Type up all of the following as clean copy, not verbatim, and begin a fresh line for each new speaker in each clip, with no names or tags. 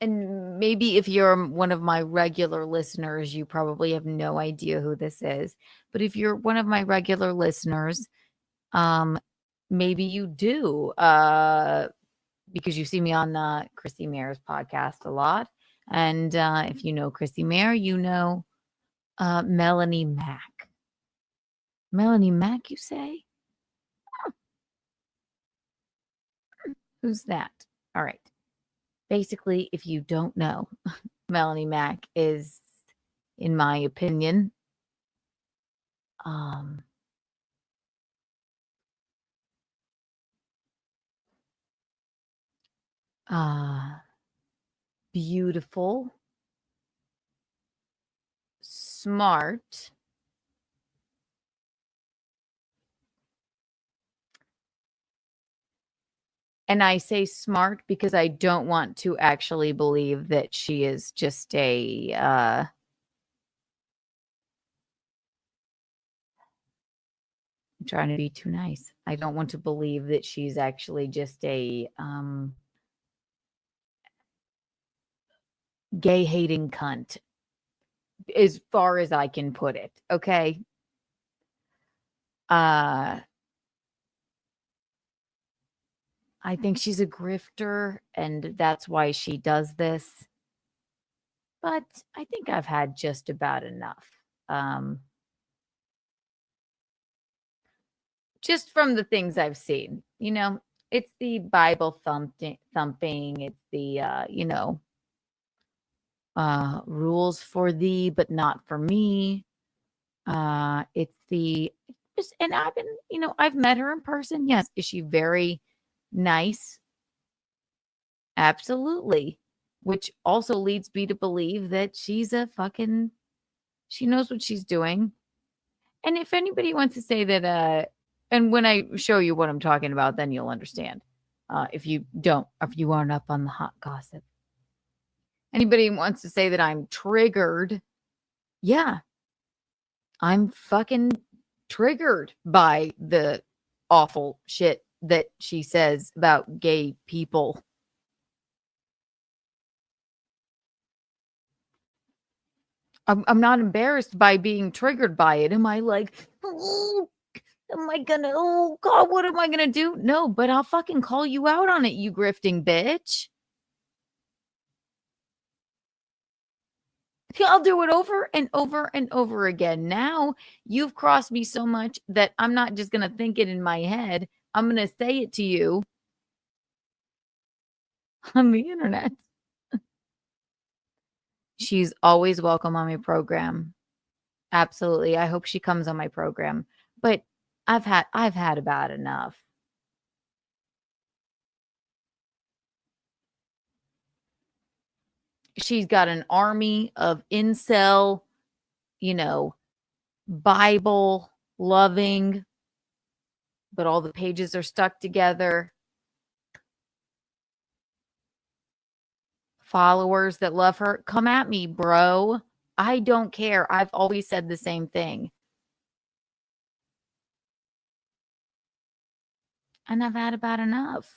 and maybe if you're one of my regular listeners, you probably have no idea who this is. But if you're one of my regular listeners, um, maybe you do, because you see me on Chrissy Mayer's podcast a lot. And if you know Chrissy Mayer, you know Melonie Mack. Melonie Mack, you say? Who's that? All right. Basically, if you don't know, Melonie Mack is, in my opinion, um, uh, beautiful, smart, and I say smart because I don't want to actually believe that she is just I'm trying to be too nice. I don't want to believe that she's actually just a gay hating cunt, as far as I can put it. Okay. Uh I think she's a grifter, and that's why she does this. But I think I've had just about enough. Um just from the things I've seen. It's the Bible thumping, it's the rules for thee but not for me. It's the just, and I've been, I've met her in person. Yes. Is she very nice? Absolutely. Which also leads me to believe that she knows what she's doing. And if anybody wants to say that, and when I show you what I'm talking about, then you'll understand. If you don't, if you aren't up on the hot gossip, anybody wants to say that I'm triggered, yeah, I'm fucking triggered by the awful shit that she says about gay people. I'm not embarrassed by being triggered by it. Am I like, oh, oh God, what am I gonna do? No, but I'll fucking call you out on it, you grifting bitch. I'll do it over and over and over again. Now you've crossed me so much that I'm not just gonna think it in my head. I'm gonna say it to you on the internet. She's always welcome on my program. Absolutely. I hope she comes on my program. But I've had about enough. She's got an army of incel, you know, Bible loving, but all the pages are stuck together. Followers that love her. Come at me, bro. I don't care. I've always said the same thing. And I've had about enough.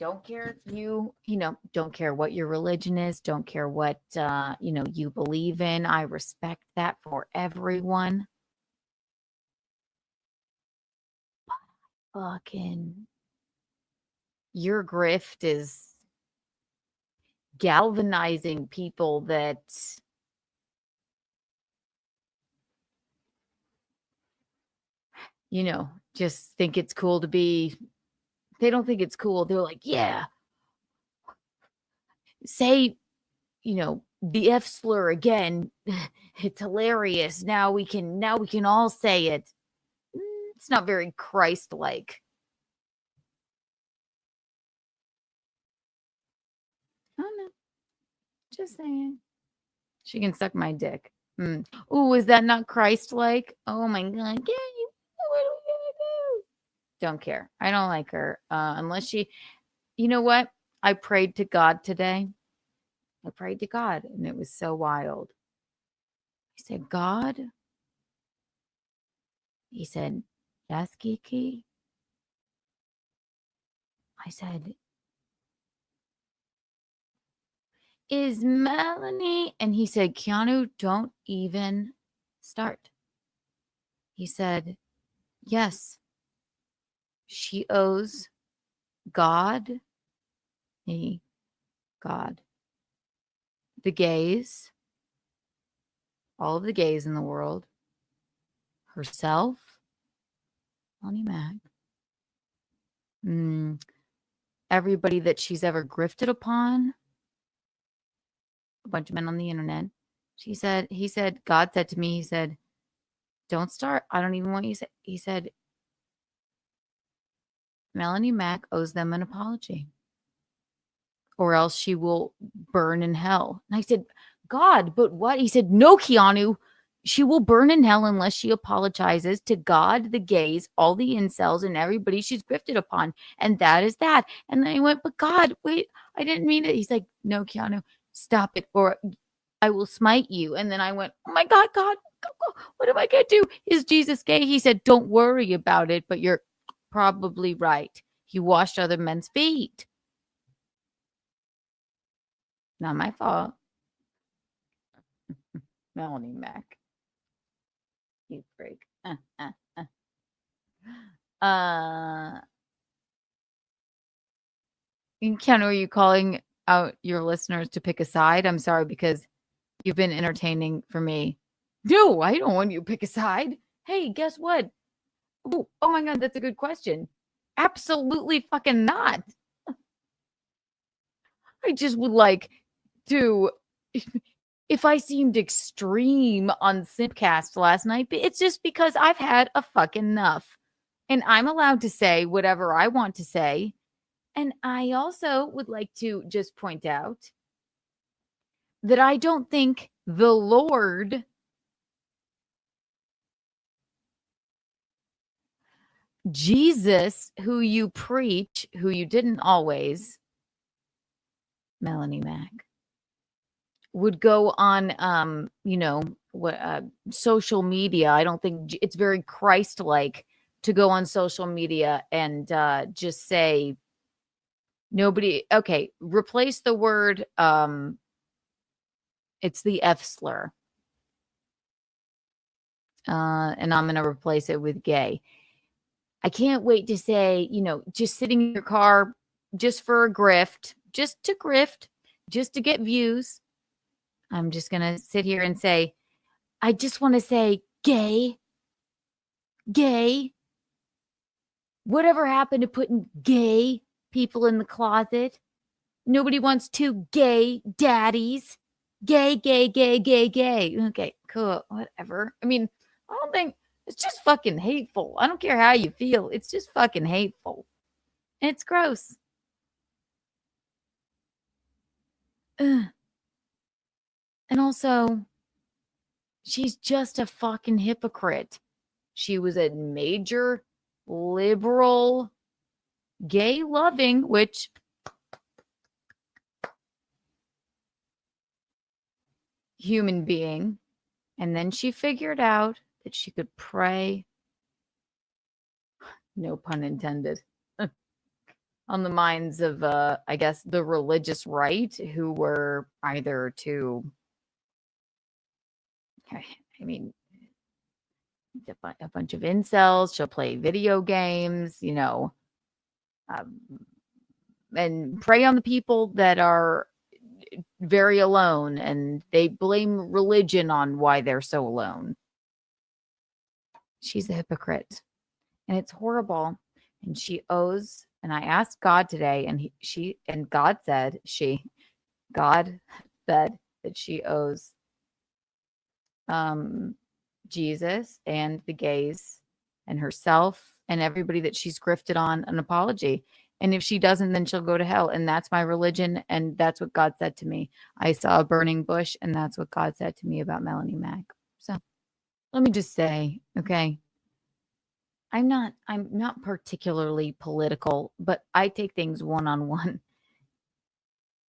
Don't care if don't care what your religion is, don't care what, you believe in. I respect that for everyone. Fucking, your grift is galvanizing people that just think it's cool to be. They don't think it's cool. They're like, yeah, say, the F slur again. It's hilarious. Now we can all say it. It's not very Christ-like. I don't know. Just saying. She can suck my dick. Oh, is that not Christ-like? Oh my God. Yeah, what are we gonna do? Don't care. I don't like her. Unless she, you know what? I prayed to God today. I prayed to God, and it was so wild. I said, God, he said, yes, Kiki. I I said, is Melonie? And he said, Keanu, don't even start. He said, yes, she owes God, God, the gays, all of the gays in the world, herself, Melonie Mac, everybody that she's ever grifted upon, a bunch of men on the internet. He said, God said to me, he said, don't start. I don't even want you to say. He said, Melonie Mac owes them an apology, or else she will burn in hell. And I said, God, but what? He said, no, Keanu, she will burn in hell unless she apologizes to God, the gays, all the incels, and everybody she's grifted upon. And that is that. And then I went, but God, wait, I didn't mean it. He's like, no, Keanu, stop it, or I will smite you. And then I went, oh my God, God, what am I going to do? Is Jesus gay? He said, don't worry about it, but you're probably right. He washed other men's feet. Not my fault. Melonie Mac. You freak. Ken, are you calling out your listeners to pick a side? I'm sorry, because you've been entertaining for me. No, I don't want you to pick a side. Hey, guess what? Oh my God, that's a good question. Absolutely fucking not. I just would like to, if I seemed extreme on Simpcast last night, but it's just because I've had a fucking enough. And I'm allowed to say whatever I want to say. And I also would like to just point out that I don't think the Lord, Jesus, who you preach, who you didn't always, Melonie Mac, would go on, social media. I don't think it's very Christ-like to go on social media and just say nobody. Okay, replace the word. It's the F slur, and I'm going to replace it with gay. I can't wait to say, just sitting in your car just for a grift, just to get views. I'm just going to sit here and say, I just want to say gay. Whatever happened to putting gay people in the closet? Nobody wants two gay daddies. Gay. Okay, cool, whatever. I mean, I don't think, it's just fucking hateful. I don't care how you feel. It's just fucking hateful. And it's gross. Ugh. And also, she's just a fucking hypocrite. She was a major liberal, gay loving, which human being. And then she figured out that she could prey, no pun intended, on the minds of, I guess, the religious right, who were either to, I mean, a bunch of incels. She'll play video games, and prey on the people that are very alone, and they blame religion on why they're so alone. She's a hypocrite, and it's horrible. And she owes, and I asked God today, and God said that she owes Jesus and the gays and herself and everybody that she's grifted on an apology. And if she doesn't, then she'll go to hell. And that's my religion. And that's what God said to me. I saw a burning bush, and that's what God said to me about Melonie Mac. So let me just say, okay, I'm not particularly political, but I take things one-on-one.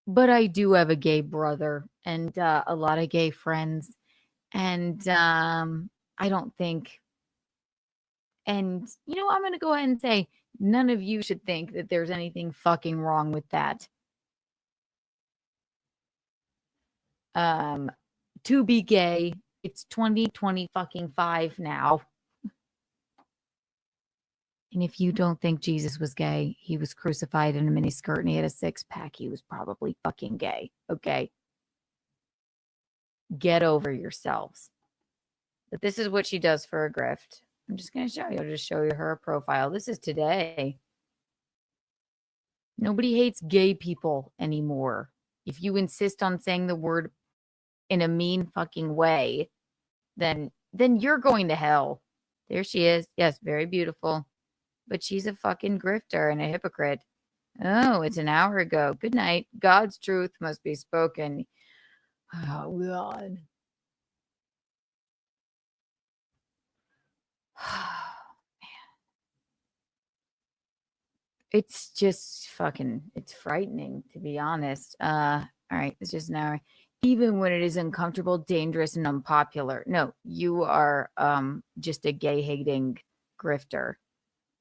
But I do have a gay brother and a lot of gay friends. And I don't think, and I'm going to go ahead and say, None of you should think that there's anything fucking wrong with that. To be gay, it's 2025 now. And if you don't think Jesus was gay, he was crucified in a miniskirt and he had a six-pack. He was probably fucking gay. Okay. Get over yourselves. But this is what she does for a grift. I'm just going to show you. I'll just show you her profile. This is today. Nobody hates gay people anymore. If you insist on saying the word in a mean fucking way, then you're going to hell. There she is. Yes, very beautiful. But she's a fucking grifter and a hypocrite. Oh, it's an hour ago. Good night. God's truth must be spoken. Oh, God. It's just fucking, it's frightening, to be honest. All right, it's just an hour. Even when it is uncomfortable, dangerous, and unpopular. No, you are just a gay-hating grifter.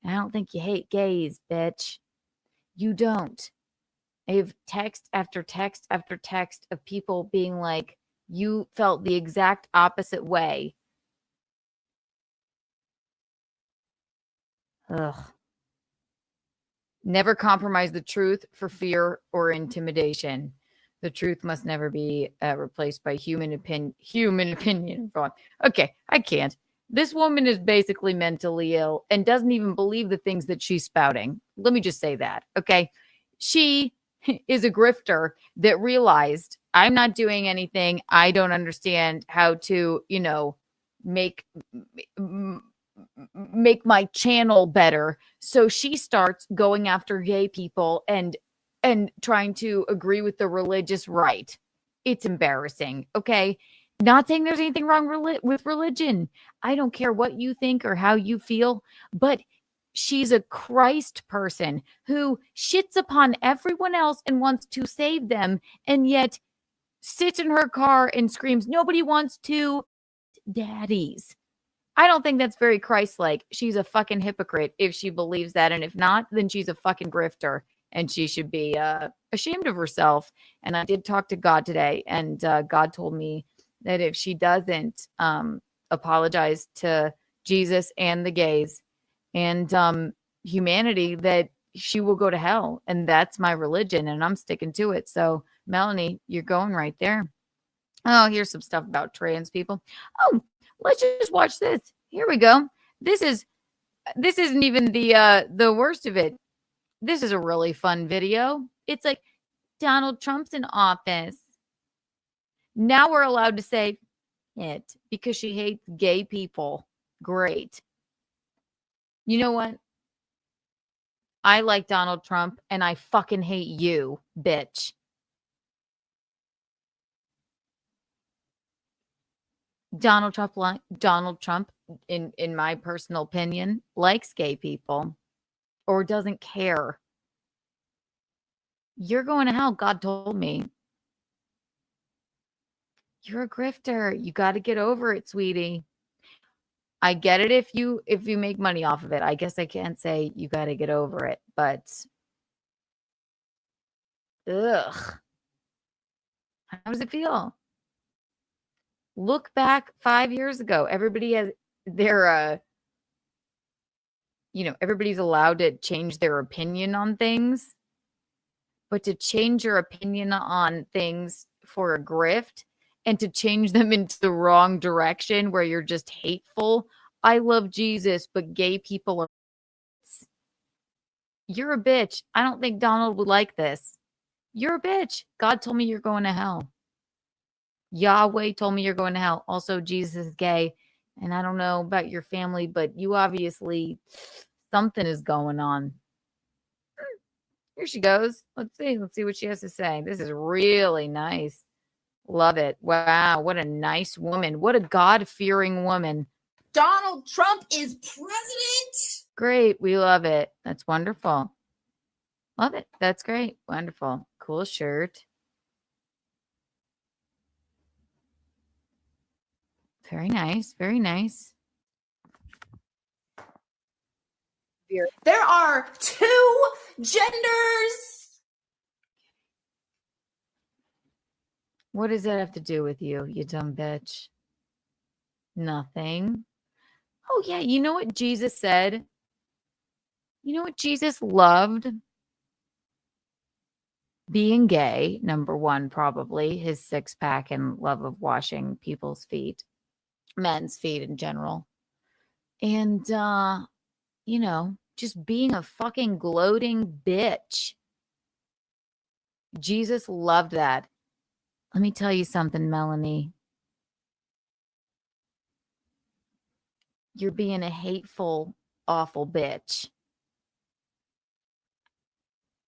I don't think you hate gays, bitch. You don't. I have text after text after text of people being like, you felt the exact opposite way. Ugh. Never compromise the truth for fear or intimidation. The truth must never be replaced by human opinion. Okay, I can't. This woman is basically mentally ill and doesn't even believe the things that she's spouting. Let me just say that, okay? She is a grifter that realized I'm not doing anything. I don't understand how to, make my channel better. So she starts going after gay people and trying to agree with the religious right. It's embarrassing. Okay. Not saying there's anything wrong with religion. I don't care what you think or how you feel, but she's a Christ person who shits upon everyone else and wants to save them, and yet sits in her car and screams, nobody wants to daddies. I don't think that's very Christ-like. She's a fucking hypocrite if she believes that. And if not, then she's a fucking grifter. And she should be ashamed of herself. And I did talk to God today. And God told me that if she doesn't apologize to Jesus and the gays and humanity, that she will go to hell. And that's my religion. And I'm sticking to it. So, Melonie, you're going right there. Oh, here's some stuff about trans people. Oh, let's just watch this. Here we go. This isn't even the worst of it. This is a really fun video. It's like Donald Trump's in office. Now we're allowed to say it because she hates gay people. Great. You know what? I like Donald Trump and I fucking hate you, bitch. Donald Trump, in my personal opinion, likes gay people or doesn't care. You're going to hell. God told me. You're a grifter. You got to get over it, sweetie. I get it if you make money off of it. I guess I can't say you got to get over it, but ugh. How does it feel? Look back 5 years ago. Everybody has their everybody's allowed to change their opinion on things. But to change your opinion on things for a grift and to change them into the wrong direction where you're just hateful. I love Jesus, but gay people are. You're a bitch. I don't think Donald would like this. You're a bitch. God told me you're going to hell. Yahweh told me you're going to hell. Also, Jesus is gay. And I don't know about your family, but you obviously, something is going on. Here she goes. Let's see what she has to say. This is really nice. Love it. Wow, what a nice woman. What a God-fearing woman.
Donald Trump is president.
Great. We love it. That's wonderful. Love it. That's great. Wonderful. Cool shirt. Very nice. Very nice.
There are 2 genders.
What does that have to do with you, you dumb bitch? Nothing. Oh, yeah. You know what Jesus said? You know what Jesus loved? Being gay, number one, probably his 6-pack and love of washing people's feet, men's feet in general. And, just being a fucking gloating bitch. Jesus loved that. Let me tell you something, Melonie. You're being a hateful, awful bitch.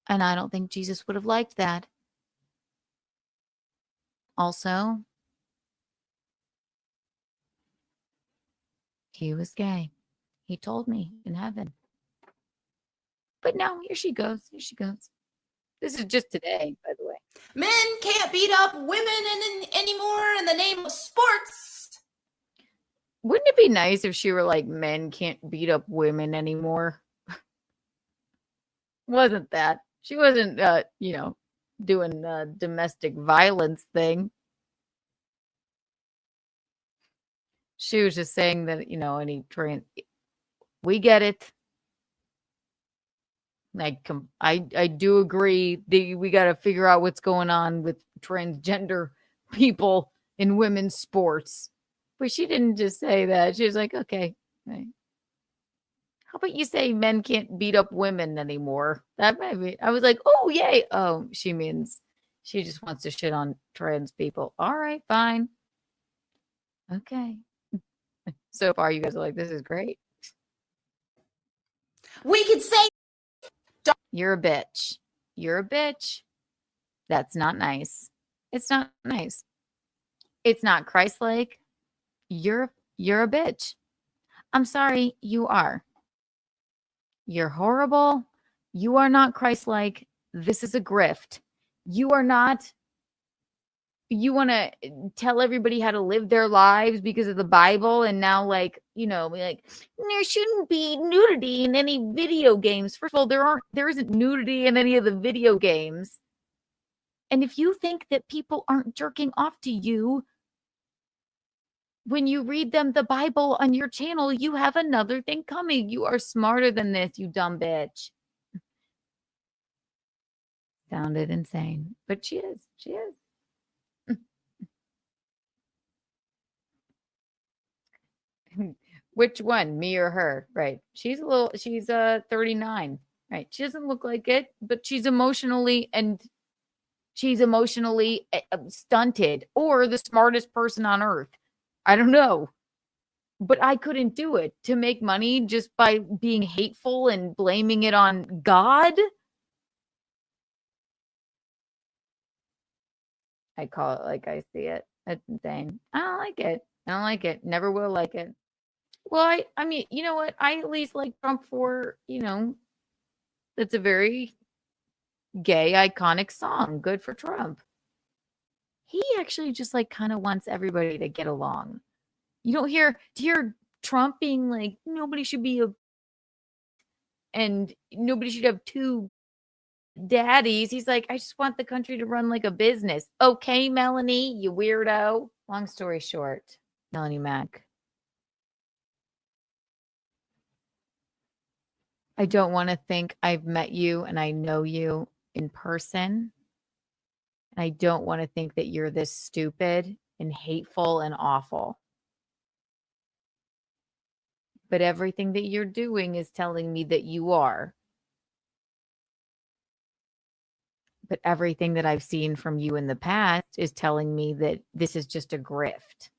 And I don't think Jesus would have liked that. Also, he was gay. He told me in heaven. But now here she goes. Here she goes. This is just today, by the way.
Men can't beat up women anymore in the name of sports.
Wouldn't it be nice if she were like, men can't beat up women anymore? Wasn't that? She wasn't, doing the domestic violence thing. She was just saying that, we get it. I do agree that we got to figure out what's going on with transgender people in women's sports. But she didn't just say that. She was like, okay, right. How about you say men can't beat up women anymore? That might be. I was like, oh, yay. Oh, she means she just wants to shit on trans people. All right, fine. Okay. So far, you guys are like, this is great.
We could say,
you're a bitch. You're a bitch. That's not nice. It's not nice. It's not Christ-like. You're a bitch. I'm sorry, you are. You're horrible. You are not Christ-like. This is a grift. You are not. You want to tell everybody how to live their lives because of the Bible, and now, there shouldn't be nudity in any video games. First of all, there isn't nudity in any of the video games. And if you think that people aren't jerking off to you when you read them the Bible on your channel, you have another thing coming. You are smarter than this, you dumb bitch. Sounded insane, but she is. She is. Which one, me or her? Right. She's 39. Right. She doesn't look like it, but she's emotionally stunted, or the smartest person on earth. I don't know. But I couldn't do it to make money just by being hateful and blaming it on God. I call it like I see it. That's insane. I don't like it. I don't like it. Never will like it. Well, I mean, you know what? I at least like Trump for, that's a very gay, iconic song. Good for Trump. He actually just kind of wants everybody to get along. You don't hear Trump being like, nobody should be and nobody should have 2 daddies. He's like, I just want the country to run like a business. Okay, Melonie, you weirdo. Long story short, Melonie Mac. I don't want to think I've met you and I know you in person. I don't want to think that you're this stupid and hateful and awful. But everything that you're doing is telling me that you are. But everything that I've seen from you in the past is telling me that this is just a grift.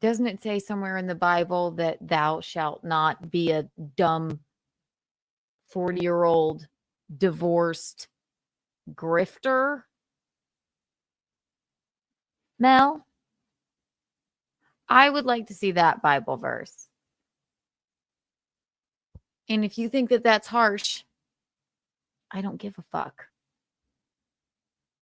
Doesn't it say somewhere in the Bible that thou shalt not be a dumb 40-year-old divorced grifter? Mel, I would like to see that Bible verse. And if you think that that's harsh, I don't give a fuck.